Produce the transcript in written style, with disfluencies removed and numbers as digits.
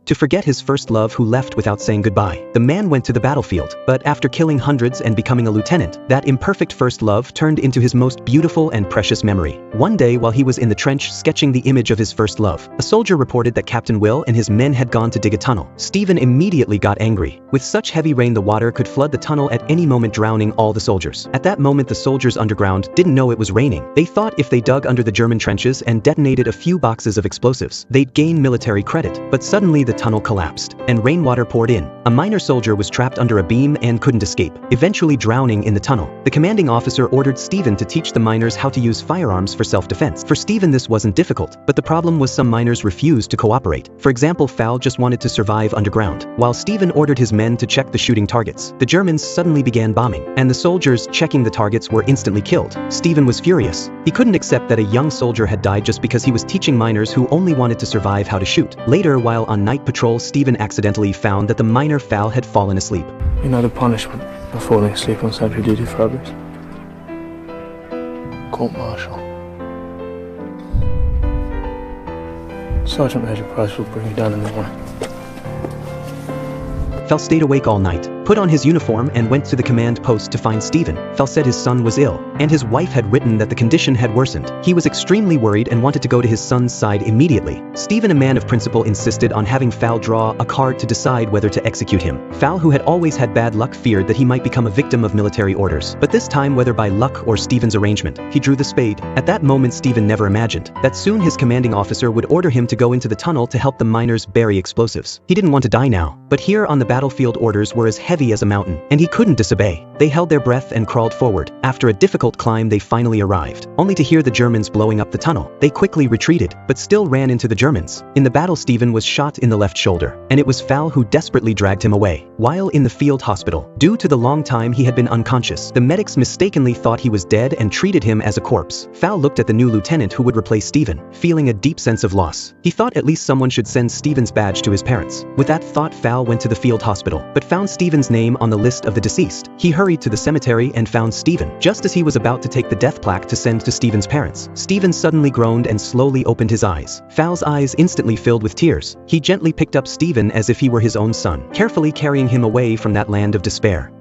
to forget his first love who left without saying goodbye. The man went to the battlefield, but after killing hundreds and becoming a lieutenant, that imperfect first love turned into his most beautiful and precious memory. One day while he was in the trench sketching the image of his first love, a soldier reported that Captain Will and his men had gone to dig a tunnel. Stephen immediately got angry. With such heavy rain, the water could flood the tunnel at any moment, drowning all the soldiers. At that moment, the soldiers underground didn't know it was raining. They thought if they dug under the German trenches and detonated a few boxes of explosives, they'd gain military credit. But suddenly the tunnel collapsed, and rainwater poured in. A minor soldier was trapped under a beam and couldn't escape, eventually drowning in the tunnel. The commanding officer ordered Stephen to teach the miners how to use firearms for self-defense. For Stephen this wasn't difficult, but the problem was some miners refused to cooperate. For example, Fal just wanted to survive underground. While Stephen ordered his men to check the shooting targets, the Germans suddenly began bombing, and the soldiers checking the targets were instantly killed. Stephen was furious. He couldn't accept that a young soldier had died just because he was teaching miners who only wanted to survive how to shoot. Later, while on night patrol, Stephen accidentally found that the miner Fal had fallen asleep. You know the punishment for falling asleep on sentry duty for others? Court-martial. Sergeant Major Price will bring you down in the morning. Fal stayed awake all night, put on his uniform and went to the command post to find Stephen. Fal said his son was ill, and his wife had written that the condition had worsened. He was extremely worried and wanted to go to his son's side immediately. Stephen, a man of principle, insisted on having Fal draw a card to decide whether to execute him. Fal, who had always had bad luck, feared that he might become a victim of military orders. But this time, whether by luck or Stephen's arrangement, he drew the spade. At that moment, Stephen never imagined that soon his commanding officer would order him to go into the tunnel to help the miners bury explosives. He didn't want to die now, but here on the battlefield, orders were as heavy as a mountain, and he couldn't disobey. They held their breath and crawled forward. After a difficult climb, they finally arrived, only to hear the Germans blowing up the tunnel. They quickly retreated, but still ran into the Germans. In the battle, Stephen was shot in the left shoulder, and it was Fal who desperately dragged him away. While in the field hospital, due to the long time he had been unconscious, the medics mistakenly thought he was dead and treated him as a corpse. Fal looked at the new lieutenant who would replace Stephen, feeling a deep sense of loss. He thought at least someone should send Stephen's badge to his parents. With that thought, Fal went to the field hospital, but found Stephen's name on the list of the deceased. He hurried to the cemetery and found Stephen. Just as he was about to take the death plaque to send to Stephen's parents, Stephen suddenly groaned and slowly opened his eyes. Fal's eyes instantly filled with tears. He gently picked up Stephen as if he were his own son, carefully carrying him away from that land of despair.